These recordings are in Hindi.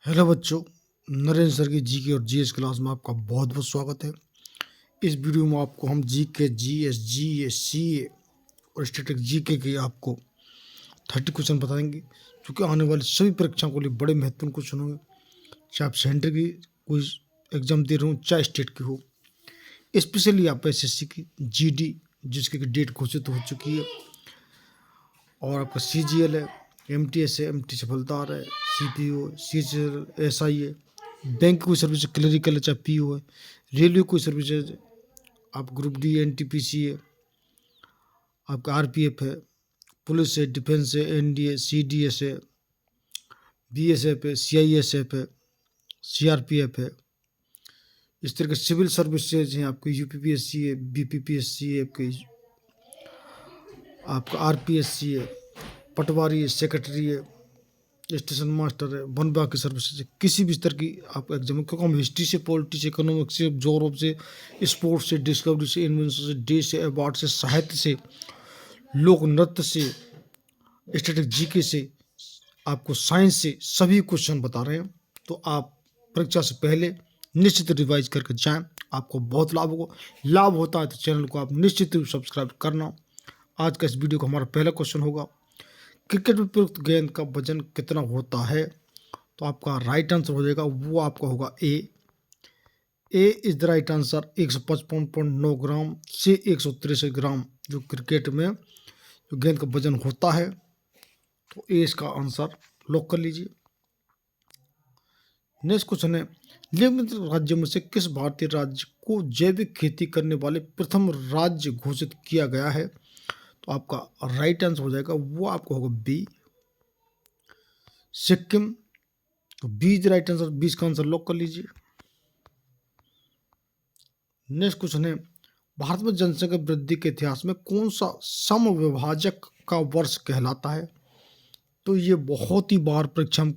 हेलो बच्चों, नरेंद्र सर की जीके और जीएस क्लास में आपका बहुत बहुत स्वागत है। इस वीडियो में आपको हम जीके, जीएस, जीए, सीए और स्टैटिक जीके के आपको 30 क्वेश्चन बताएंगे, जो कि आने वाली सभी परीक्षाओं के लिए बड़े महत्वपूर्ण क्वेश्चन होंगे। चाहे आप सेंटर की कोई एग्जाम दे रहे हो, चाहे स्टेट की हो, स्पेशली आप एसएससी की, जीडी जिसकी डेट घोषित हो चुकी है, और आपका सीजीएल है, एमटीएस है, एमटी सफलतार है, सीपीओ, सीएचएल, एसआई है, बैंक की कोई सर्विस क्लरिकल है, चाहे पीओ है, रेलवे कोई सर्विस है, आप ग्रुप डी, एनटीपीसी है, आपका आरपीएफ है, पुलिस है, डिफेंस है, एनडीए, सीडीएस है, बीएसएफ है, सीआईएसएफ है, सीआरपीएफ है। इस तरह के सिविल सर्विसेज हैं, आपके यूपीपीएससी है, बीपीपीएससी है, आपका आरपीएससी है, पटवारी है, सेक्रेटरी है, स्टेशन मास्टर है, वन विभाग की सर्विसेज है, किसी भी स्तर की आप एग्जाम, क्योंकि हम हिस्ट्री से, पॉलिटिक्स से, इकोनॉमिक्स से, जोग्राफी से, स्पोर्ट्स से, डिस्कवरी से, इन्वेंशन से, डे से, अवार्ड से, साहित्य से, लोक नृत्य से, स्टैटिक जीके से, आपको साइंस से सभी क्वेश्चन बता रहे हैं। तो आप परीक्षा से पहले निश्चित रिवाइज करके जाएं, आपको बहुत लाभ होगा। लाभ होता है तो चैनल को आप निश्चित रूप सब्सक्राइब करना। आज का इस वीडियो का हमारा पहला क्वेश्चन होगा, क्रिकेट में प्रयुक्त गेंद का वजन कितना होता है? तो आपका राइट आंसर हो जाएगा, वो आपका होगा ए इज द राइट आंसर। 155.9 ग्राम से 163 ग्राम जो क्रिकेट में जो गेंद का वजन होता है, तो ए इसका आंसर लॉक कर लीजिए। नेक्स्ट क्वेश्चन है, निम्नलिखित राज्यों में से किस भारतीय राज्य को जैविक खेती करने वाले प्रथम राज्य घोषित किया गया है? तो आपका राइट आंसर हो जाएगा, वो आपका होगा बी, सिक्किम। तो बी इज राइट आंसर, 20 का आंसर लॉक कर लीजिए। नेक्स्ट क्वेश्चन है, भारत में जनसंख्या वृद्धि के इतिहास में कौन सा समविभाजक का वर्ष कहलाता है? तो ये बहुत ही बार परीक्षा में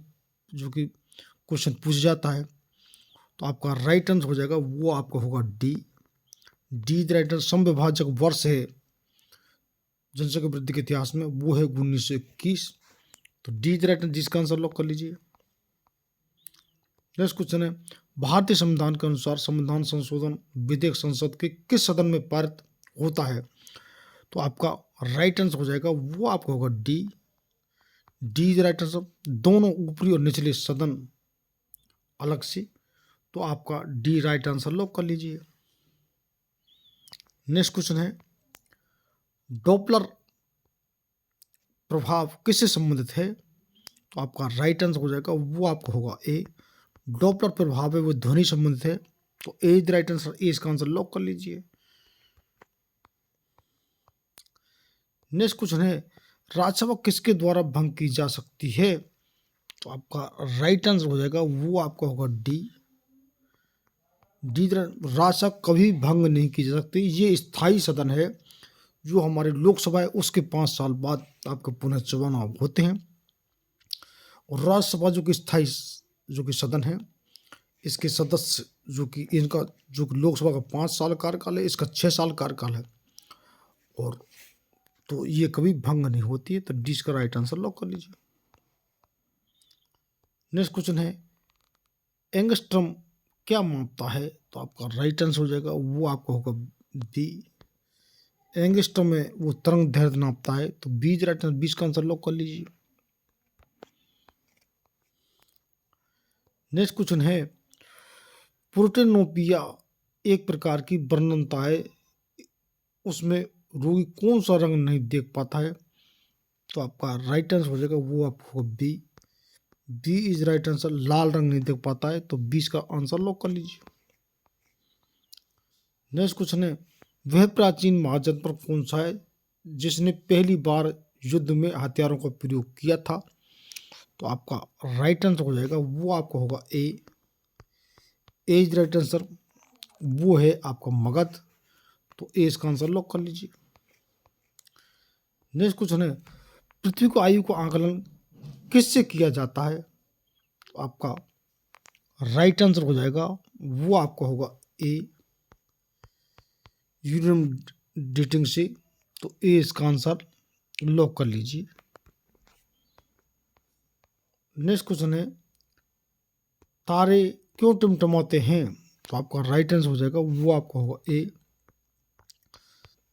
जो कि क्वेश्चन पूछ जाता है। तो आपका राइट आंसर हो जाएगा, वो आपका होगा डी। डी राइट आंसर, समविभाजक वर्ष है जनसंख्या वृद्धि के इतिहास में, वो है 1921। तो डी राइट आंसर, जिसका आंसर लॉक कर लीजिए। नेक्स्ट क्वेश्चन है, भारतीय संविधान के अनुसार संविधान संशोधन विधेयक संसद के किस सदन में पारित होता है? तो आपका राइट आंसर हो जाएगा, वो आपका होगा डी। डी राइट आंसर, दोनों ऊपरी और निचले सदन अलग से। तो आपका डी राइट आंसर लॉक कर लीजिए। नेक्स्ट क्वेश्चन है, डॉपलर प्रभाव किससे संबंधित है? तो आपका राइट आंसर हो जाएगा, वो आपका होगा ए। डॉपलर प्रभाव है वो ध्वनि संबंधित है। तो ए इज राइट आंसर, ए इसका आंसर लॉक कर लीजिए। नेक्स्ट क्वेश्चन है, राज्यसभा किसके द्वारा भंग की जा सकती है? तो आपका राइट आंसर हो जाएगा, वो आपका होगा डी। डी राज्यसभा कभी भंग नहीं की जा सकती, ये स्थायी सदन है। जो हमारे लोकसभा है उसके 5 साल बाद आपके पुनः चुनाव होते हैं, और राज्यसभा जो कि स्थायी जो कि सदन है, इसके सदस्य जो कि इनका जो कि लोकसभा का 5 साल कार्यकाल है, इसका 6 साल कार्यकाल है, और तो ये कभी भंग नहीं होती है। तो डी का राइट आंसर लॉक कर लीजिए। नेक्स्ट क्वेश्चन है, एंगस्ट्रम क्या मापता है? तो आपका राइट आंसर हो जाएगा, वो आपका होगा बी। एंगस्ट्रम में वो तरंग दैर्ध्य नापता है। तो बीज राइट आंसर, 20 का आंसर लॉक कर लीजिए। नेक्स्ट क्वेश्चन है, प्रोटेनोपिया एक प्रकार की वर्णनता है, उसमें रोगी कौन सा रंग नहीं देख पाता है? तो आपका राइट आंसर हो जाएगा, वो आपको B. B is right answer, लाल रंग नहीं देख पाता है। तो 20 का आंसर लॉक कर लीजिए। नेक्स्ट क्वेश्चन है, वह प्राचीन महाजनपद कौन सा है जिसने पहली बार युद्ध में हथियारों का प्रयोग किया था? तो आपका राइट आंसर हो जाएगा, वो आपका होगा ए। एज राइट आंसर, वो है आपका मगध। तो ए इसका आंसर लॉक कर लीजिए। नेक्स्ट क्वेश्चन है, पृथ्वी को आयु का आकलन किससे किया जाता है? तो आपका राइट आंसर हो जाएगा, वो आपका होगा ए, यूरेनियम डेटिंग से। तो ए इसका आंसर लॉक कर लीजिए। नेक्स्ट क्वेश्चन है, तारे क्यों टिमटिमाते हैं? तो आपका राइट आंसर हो जाएगा वो आपका होगा ए,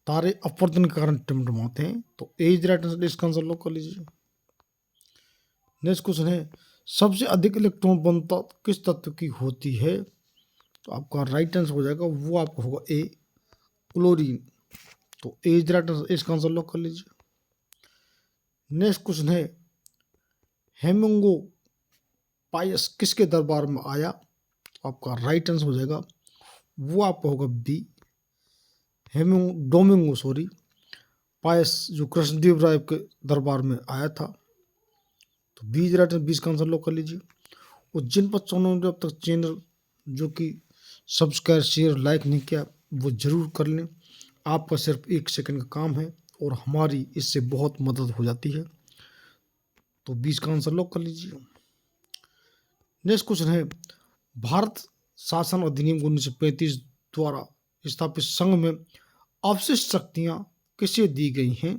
तारे अपवर्तन के कारण टिमटिमाते हैं। तो ए इज राइट आंसर, इसका आंसर लॉक कर लीजिए। नेक्स्ट क्वेश्चन है, सबसे अधिक इलेक्ट्रॉन बनता किस तत्व की होती है? तो आपका राइट आंसर हो जाएगा वो आपका होगा ए, क्लोरीन। तो ए इज राइट आंसर, इसका आंसर लॉक कर लीजिए। नेक्स्ट क्वेश्चन है, हेमिंगो पायस किसके दरबार में आया? तो आपका राइट आंसर हो जाएगा वो आपका होगा बी, डोमिंगो सॉरी पायस, जो कृष्णदेव राय के दरबार में आया था। तो बीज राइट, 20 का आंसर लॉक कर लीजिए। और जिन बच्चों ने अब तक चैनल जो कि सब्सक्राइब शेयर लाइक नहीं किया वो जरूर कर लें, आपका सिर्फ 1 सेकंड का काम है और हमारी इससे बहुत मदद हो जाती है। तो 20 का आंसर लॉक कर लीजिए। नेक्स्ट क्वेश्चन है, भारत शासन अधिनियम 1935 द्वारा स्थापित संघ में अवशिष्ट शक्तियां किसे दी गई हैं?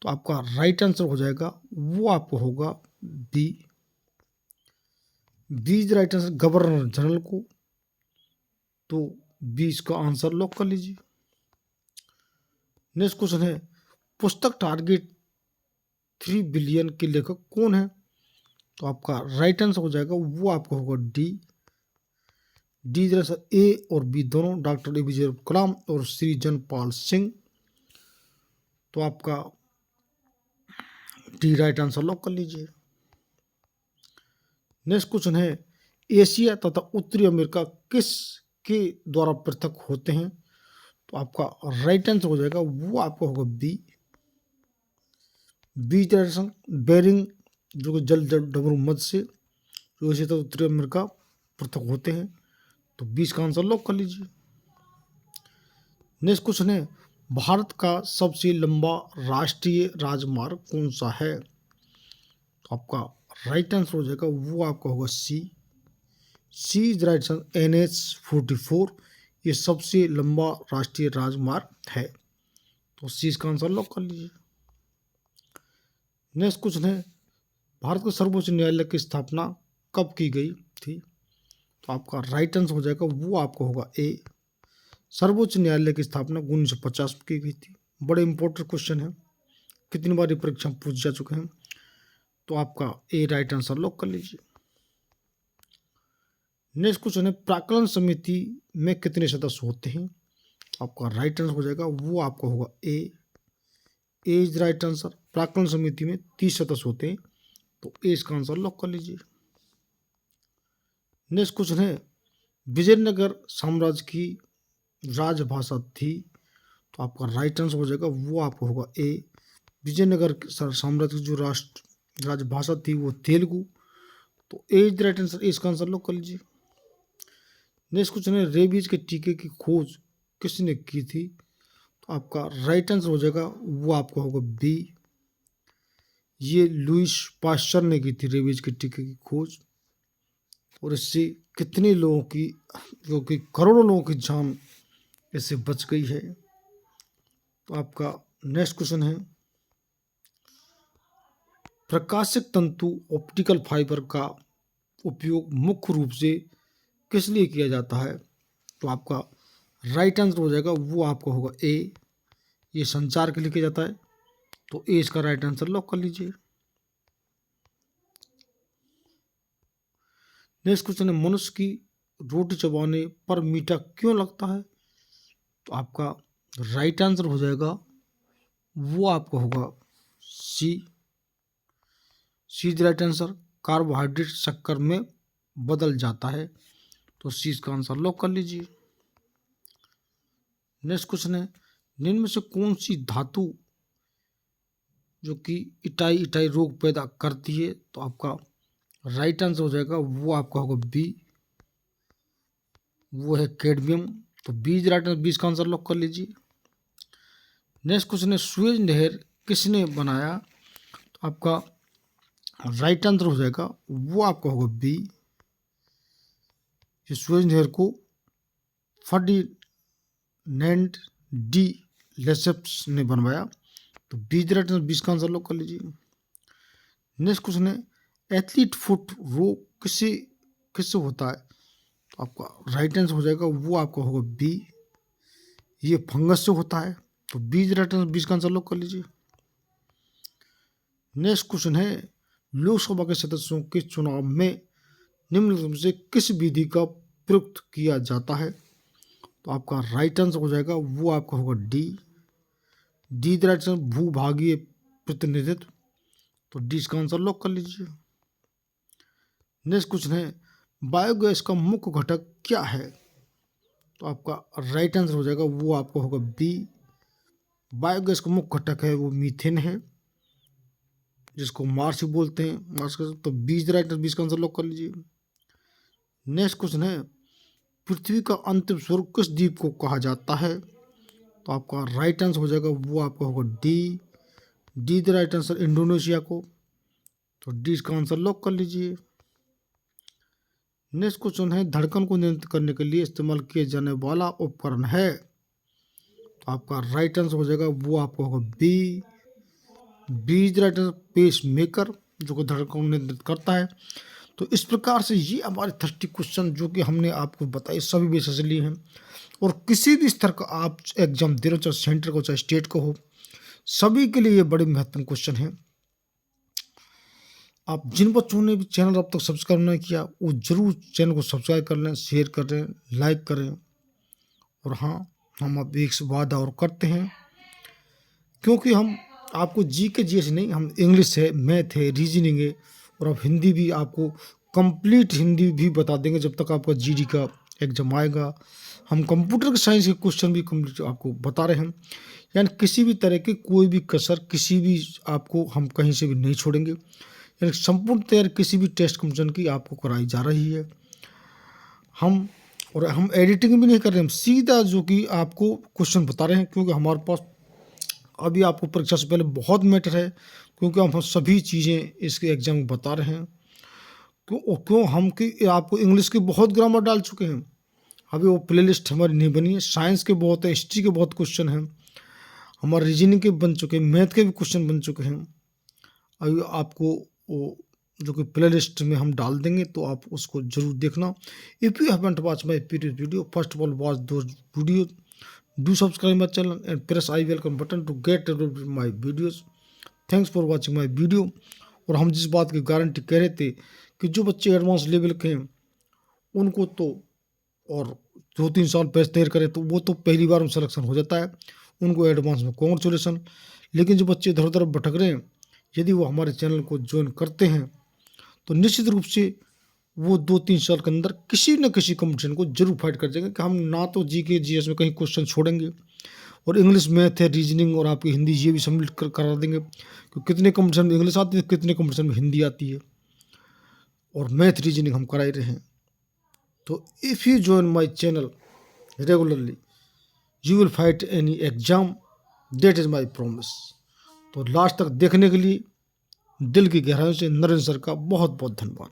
तो आपका राइट आंसर हो जाएगा वो आपको होगा बी, बीज राइट आंसर गवर्नर जनरल को। तो 20 का आंसर लॉक कर लीजिए। नेक्स्ट क्वेश्चन है, पुस्तक टारगेट 3 बिलियन के लेखक कौन है? तो आपका राइट आंसर हो जाएगा वो आपका होगा डी, आंसर ए और बी दोनों, डॉक्टर एपीजे अब्दुल कलाम और श्री जनपाल सिंह। तो आपका डी राइट आंसर लॉक कर लीजिए। नेक्स्ट क्वेश्चन है, एशिया तथा उत्तरी अमेरिका किस के द्वारा पृथक होते हैं? तो आपका राइट आंसर हो जाएगा वो आपका होगा बी, बीच डायरेक्शन बेरिंग, जो कि जल डमरू मध्य से जो एशिया तथा उत्तरी अमेरिका पृथक होते हैं। तो 20 का आंसर लॉक कर लीजिए। नेक्स्ट क्वेश्चन है, भारत का सबसे लंबा राष्ट्रीय राजमार्ग कौन सा है? तो आपका राइट आंसर हो जाएगा वो आपका होगा सी, इज राइट आंसर NH-44, ये सबसे लंबा राष्ट्रीय राजमार्ग है। तो सी इसका आंसर लॉक कर लीजिए। नेक्स्ट क्वेश्चन है, भारत के सर्वोच्च न्यायालय की स्थापना कब की गई थी? तो आपका राइट आंसर हो जाएगा वो आपका होगा ए, सर्वोच्च न्यायालय की स्थापना 1950 में की गई थी। बड़े इंपॉर्टेंट क्वेश्चन है, कितनी बार परीक्षा पूछ जा चुके हैं। तो आपका ए राइट आंसर लॉक कर लीजिए। नेक्स्ट क्वेश्चन है, प्राक्कलन समिति में कितने सदस्य होते हैं? आपका राइट आंसर हो जाएगा वो आपका होगा ए, इज राइट आंसर, प्राक्कलन समिति में 30 सदस्य होते हैं। तो ए इसका आंसर लॉक कर लीजिए। नेक्स्ट क्वेश्चन है, विजयनगर साम्राज्य की राजभाषा थी? तो आपका राइट आंसर हो जाएगा वो आपका होगा ए, विजयनगर साम्राज्य की जो राजभाषा थी वो तेलुगु। तो ए इज राइट आंसर, इसका आंसर लॉक कर लीजिए। नेक्स्ट क्वेश्चन है, रेबीज के टीके की खोज किसने की थी? तो आपका राइट आंसर हो जाएगा वो आपका होगा बी, ये लुइस पास्चर ने की थी रेबीज के टीके की खोज। और इससे कितने लोगों की, जो कि करोड़ों लोगों की जान इससे बच गई है। तो आपका नेक्स्ट क्वेश्चन है, प्रकाशिक तंतु ऑप्टिकल फाइबर का उपयोग मुख्य रूप से किस लिए किया जाता है? तो आपका राइट आंसर हो जाएगा वो आपका होगा ए, ये संचार के लिए किया जाता है। तो ए इसका राइट आंसर लॉक कर लीजिए। नेक्स्ट क्वेश्चन है, मनुष्य की रोटी चबाने पर मीठा क्यों लगता है? तो आपका राइट आंसर हो जाएगा वो आपका होगा सी, इज राइट आंसर, कार्बोहाइड्रेट शक्कर में बदल जाता है। तो सी इसका आंसर लॉक कर लीजिए। नेक्स्ट क्वेश्चन है, निम्न में से कौन सी धातु जो कि इटाई इटाई रोग पैदा करती है? तो आपका राइट आंसर हो जाएगा वो आपका होगा बी, वो है कैडमियम। तो बीज राइट आंसर, 20 का आंसर लॉक कर लीजिए। नेक्स्ट क्वेश्चन है, सुएज नहर किसने बनाया? तो आपका राइट आंसर हो जाएगा वो आपका होगा बी, ये सुएज नहर को फर्डिनेंड डी लेसेप्स ने बनवाया। तो बीज राइट आंसर, 20 का आंसर लॉक कर लीजिए। नेक्स्ट क्वेश्चन है, एथलीट फुट रोग किसे किससे होता है, तो आपका राइट आंसर हो जाएगा वो आपका होगा बी, ये फंगस से होता है। तो बीज राइट आंसर, बीज का आंसर लॉक कर लीजिए। नेक्स्ट क्वेश्चन है, लोकसभा के सदस्यों के चुनाव में निम्नलिखित में से किस विधि का प्रयुक्त किया जाता है, तो आपका राइट आंसर हो जाएगा वो आपका होगा D, D the right answer भूभागीय प्रतिनिधित्व। तो डी इसका आंसर लॉक कर लीजिए। नेक्स्ट क्वेश्चन है, बायोगैस का मुख्य घटक क्या है, तो आपका राइट आंसर हो जाएगा वो आपका होगा बी, बायोगैस का मुख्य घटक है वो मीथेन है, जिसको मार्स भी बोलते हैं, मार्स का। तो बीज राइट आंसर, बीज का आंसर लॉक कर लीजिए। नेक्स्ट क्वेश्चन है, पृथ्वी का अंतिम स्वर्ग किस द्वीप को कहा जाता है, तो आपका राइट आंसर हो जाएगा वो आपका होगा D, D the right answer Indonesia को। तो डी इसका आंसर लॉक कर लीजिए। नेक्स्ट क्वेश्चन है, धड़कन को नियंत्रित करने के लिए इस्तेमाल किए जाने वाला उपकरण है, तो आपका राइट आंसर हो जाएगा वो आपका होगा B, B the right answer pacemaker, जो कि धड़कन को नियंत्रित करता है। तो इस प्रकार से ये हमारे 30 क्वेश्चन जो कि हमने आपको बताए सभी विषय से लिए हैं, और किसी भी स्तर का आप एग्जाम दे रहे हो, चाहे सेंटर को चाहे स्टेट को हो, सभी के लिए ये बड़े महत्वपूर्ण क्वेश्चन हैं। आप जिन बच्चों ने भी चैनल अब तक सब्सक्राइब नहीं किया वो जरूर चैनल को सब्सक्राइब कर लें, शेयर करें, लाइक करें। और हाँ, हम अब एक वादा और करते हैं, क्योंकि हम आपको जी के जीएस नहीं, हम इंग्लिश है, मैथ है, रीजनिंग है, और अब हिंदी भी आपको कंप्लीट हिंदी भी बता देंगे जब तक आपका जीडी का एग्जाम आएगा। हम कंप्यूटर के साइंस के क्वेश्चन भी कंप्लीट आपको बता रहे हैं, यानी किसी भी तरह की कोई भी कसर किसी भी आपको हम कहीं से भी नहीं छोड़ेंगे, यानी संपूर्ण तैयारी किसी भी टेस्ट कंपटीशन की आपको कराई जा रही है। हम एडिटिंग भी नहीं कर रहे, हम सीधा जो कि आपको क्वेश्चन बता रहे हैं, क्योंकि हमारे पास अभी आपको परीक्षा से पहले बहुत मैटर है, क्योंकि हम सभी चीज़ें इसके एग्जाम में बता रहे हैं। क्यों हम कि आपको इंग्लिश के बहुत ग्रामर डाल चुके हैं, अभी वो प्लेलिस्ट हमारी नहीं बनी है। साइंस के बहुत है, हिस्ट्री के बहुत क्वेश्चन हैं, हमारे रीजनिंग के बन चुके हैं, मैथ के भी क्वेश्चन बन चुके हैं। अभी आपको वो जो कि प्ले लिस्ट में हम डाल देंगे, तो आप उसको जरूर देखना। If you haven't watch my previous video, first of all watch those video, do subscribe my channel and press I welcome button to get my videos. Thanks for watching my video. और हम जिस बात की गारंटी कह रहे थे कि जो बच्चे एडवांस लेवल के हैं उनको तो और 2-3 साल पहले तैयार करें तो वो तो पहली बार में सिलेक्शन हो जाता है, उनको एडवांस में कॉन्ग्रेचुलेसन। लेकिन जो बच्चे इधर उधर भटक रहे हैं, यदि वो हमारे चैनल को ज्वाइन करते हैं तो निश्चित रूप से वो 2-3 साल के अंदर किसी न किसी कंपटीशन को जरूर फाइट कर जाएंगे। कि हम ना तो जी के जीएस में कहीं क्वेश्चन छोड़ेंगे, और इंग्लिश मैथ है, रीजनिंग और आपकी हिंदी ये भी सम्मिलित करा देंगे। क्योंकि कितने कंपटीशन में इंग्लिश आती है, कितने कंपटीशन में हिंदी आती है, और मैथ रीजनिंग हम करा ही रहे हैं। तो if you join my channel regularly you will fight any exam, that is my promise. तो लास्ट तक देखने के लिए दिल की गहराइयों से नरेंद्र सर का बहुत बहुत धन्यवाद।